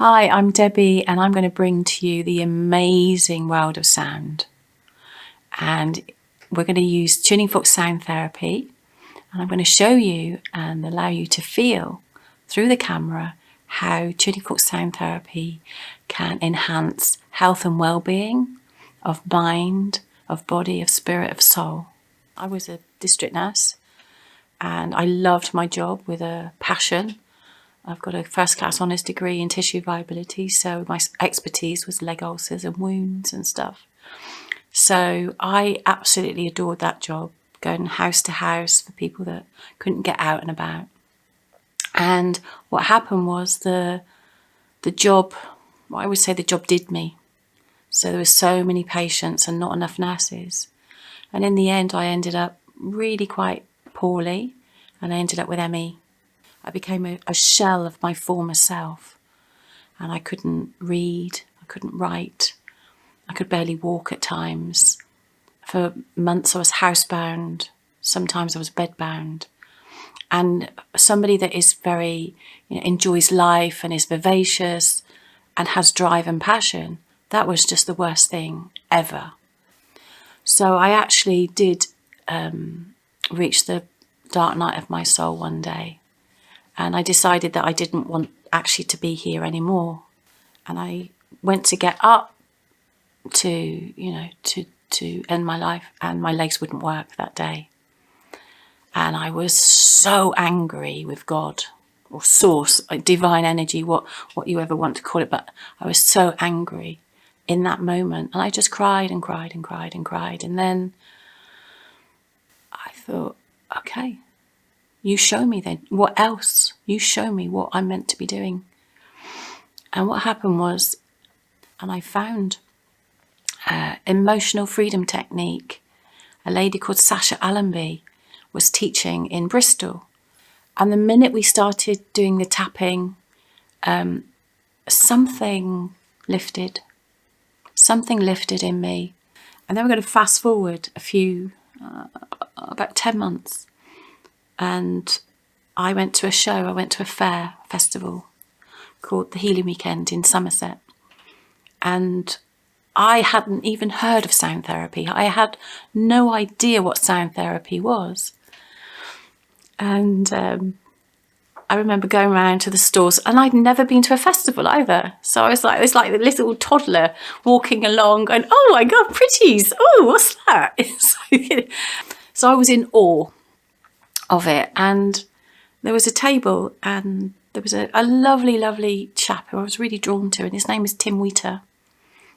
Hi, I'm Debbie, and I'm going to bring to you the amazing world of sound. And we're going to use tuning fork sound therapy, and I'm going to show you and allow you to feel through the camera how tuning fork sound therapy can enhance health and well-being of mind, of body, of spirit, of soul. I was a district nurse, and I loved my job with a passion. I've got a first class honours degree in tissue viability, so my expertise was leg ulcers and wounds and stuff. So I absolutely adored that job, going house to house for people that couldn't get out and about. And what happened was the job, I would say the job did me. So there were so many patients and not enough nurses. And in the end, I ended up really quite poorly, and I ended up with ME. I became a shell of my former self, and I couldn't read, I couldn't write, I could barely walk at times. For months I was housebound, sometimes I was bedbound. And somebody that is very, enjoys life and is vivacious and has drive and passion, that was just the worst thing ever. So I actually did reach the dark night of my soul one day. And I decided that I didn't want actually to be here anymore. And I went to get up to end my life, and my legs wouldn't work that day. And I was so angry with God or source, divine energy, what you ever want to call it. But I was so angry in that moment. And I just cried and cried and cried and cried. And then I thought, okay, you show me then. What else? You show me what I'm meant to be doing. And what happened was, and I found emotional freedom technique. A lady called Sasha Allenby was teaching in Bristol. And the minute we started doing the tapping, something lifted. Something lifted in me. And then we're going to fast forward about 10 months. And I went to a show, I went to a festival called the Healing Weekend in Somerset. And I hadn't even heard of sound therapy. I had no idea what sound therapy was. And I remember going around to the stores, and I'd never been to a festival either. So I was like the little toddler walking along going, oh my God, pretties. Oh, what's that? So I was in awe of it. And there was a table, and there was a lovely, lovely chap who I was really drawn to, and his name is Tim Wheater.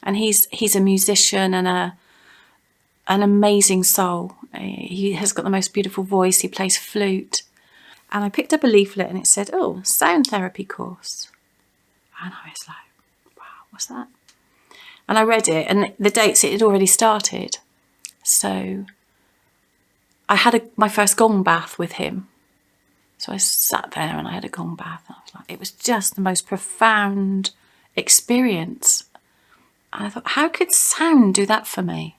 And he's a musician and an amazing soul. He has got the most beautiful voice. He plays flute. And I picked up a leaflet, and it said, oh, sound therapy course. And I was like, wow, what's that? And I read it, and the dates, it had already started. So I had my first gong bath with him. So I sat there and I had a gong bath. And I was like, it was just the most profound experience. And I thought, how could sound do that for me?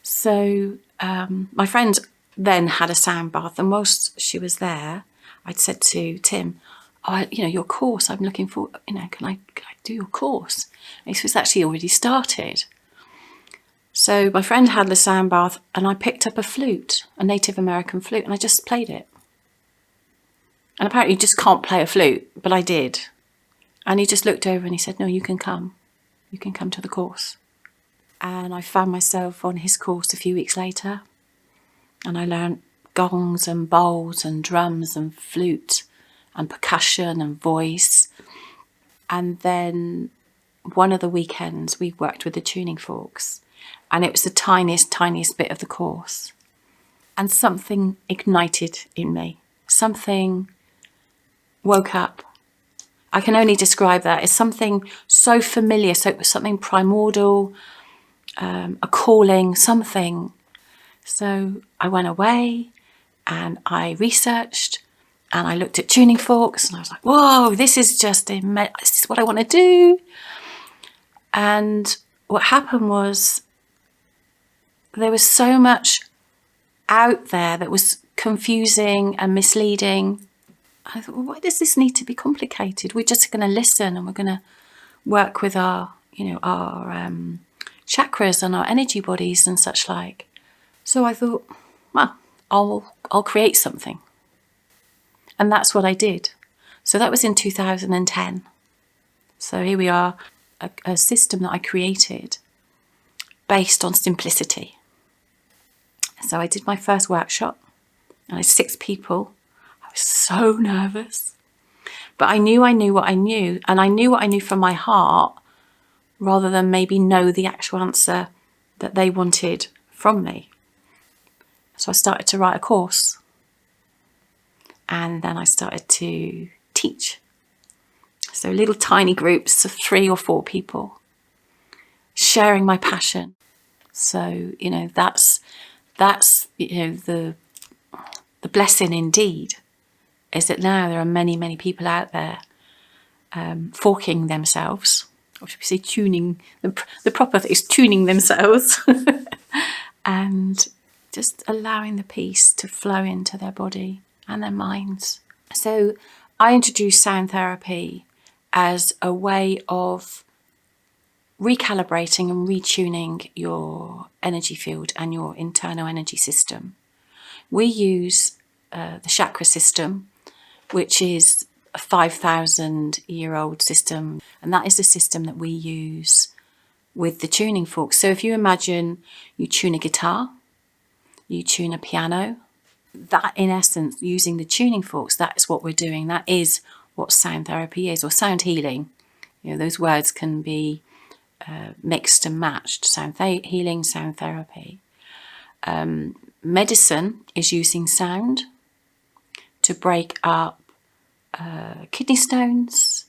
So my friend then had a sound bath, and whilst she was there, I'd said to Tim, oh, your course, I'm looking for, can I do your course? And he said, it's actually already started. So my friend had the sound bath, and I picked up a flute, a Native American flute, and I just played it. And apparently you just can't play a flute, but I did. And he just looked over and he said, no, you can come. You can come to the course. And I found myself on his course a few weeks later. And I learned gongs and bowls and drums and flute and percussion and voice. And then one of the weekends we worked with the tuning forks. And it was the tiniest, tiniest bit of the course. And something ignited in me. Something woke up. I can only describe that as something so familiar, something primordial, a calling, something. So I went away and I researched and I looked at tuning forks, and I was like, whoa, this is just immense. This is what I want to do. And what happened was there was so much out there that was confusing and misleading. I thought, well, why does this need to be complicated? We're just going to listen, and we're going to work with our chakras and our energy bodies and such like. So I thought, well, I'll create something. And that's what I did. So that was in 2010. So here we are, a system that I created based on simplicity. So I did my first workshop, and I had 6 people. I was so nervous. But I knew what I knew, and I knew what I knew from my heart, rather than maybe know the actual answer that they wanted from me. So I started to write a course, and then I started to teach. So little tiny groups of 3 or 4 people, sharing my passion. So, that's the blessing indeed, is that now there are many, many people out there forking themselves, or should we say tuning, the proper is tuning themselves, and just allowing the peace to flow into their body and their minds. So I introduced sound therapy as a way of recalibrating and retuning your energy field and your internal energy system. We use the chakra system, which is a 5,000-year-old system, and that is the system that we use with the tuning forks. So if you imagine you tune a guitar, you tune a piano, that in essence, using the tuning forks, that is what we're doing. That is what sound therapy is, or sound healing. Those words can be mixed and matched. Sound healing, sound therapy. Medicine is using sound to break up kidney stones.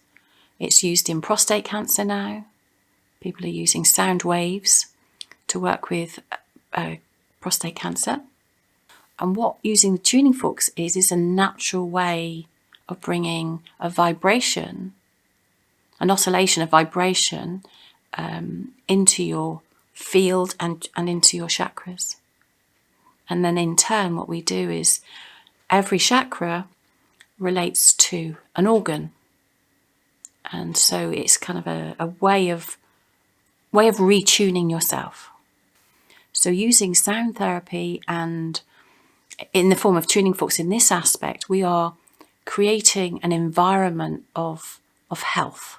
It's used in prostate cancer now. People are using sound waves to work with prostate cancer. And what using the tuning forks is a natural way of bringing a vibration, an oscillation of vibration into your field and into your chakras. And then in turn, what we do is every chakra relates to an organ. And so it's kind of a way of retuning yourself. So using sound therapy and in the form of tuning forks in this aspect, we are creating an environment of health,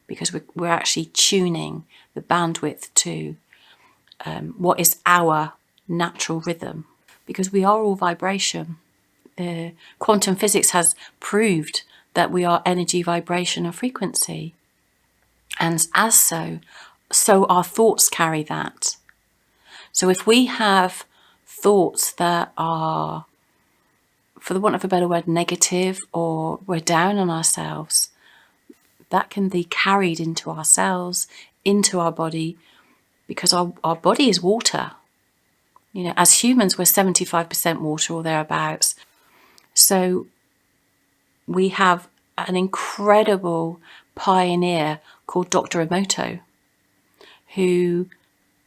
because we're actually tuning the bandwidth to what is our natural rhythm, because we are all vibration. Quantum physics has proved that we are energy, vibration, and frequency. And as so our thoughts carry that. So if we have thoughts that are, for the want of a better word, negative, or we're down on ourselves, that can be carried into our cells, into our body, because our body is water. As humans, we're 75% water or thereabouts. So we have an incredible pioneer called Dr. Emoto, who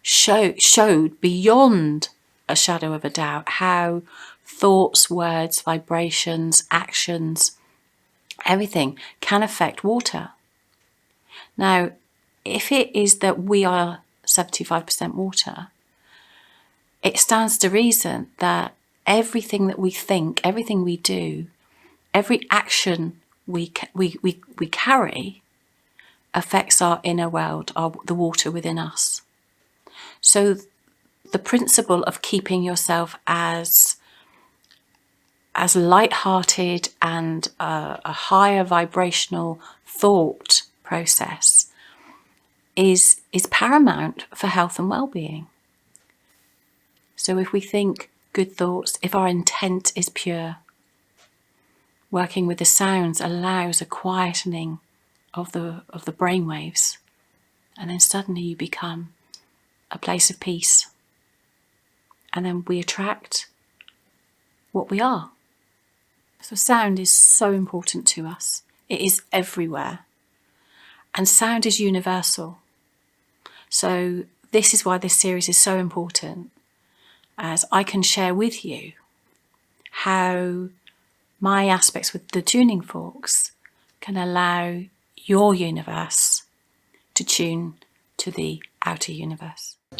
showed beyond a shadow of a doubt how thoughts, words, vibrations, actions, everything can affect water. Now, if it is that we are 75% water, it stands to reason that everything that we think, everything we do, every action we carry affects our inner world, the water within us. So the principle of keeping yourself as light-hearted and a higher vibrational thought process is paramount for health and well-being. So if we think good thoughts, if our intent is pure, working with the sounds allows a quietening of the brainwaves, and then suddenly you become a place of peace, and then we attract what we are. So sound is so important to us. It is everywhere, and sound is universal. So this is why this series is so important, as I can share with you how my aspects with the tuning forks can allow your universe to tune to the outer universe.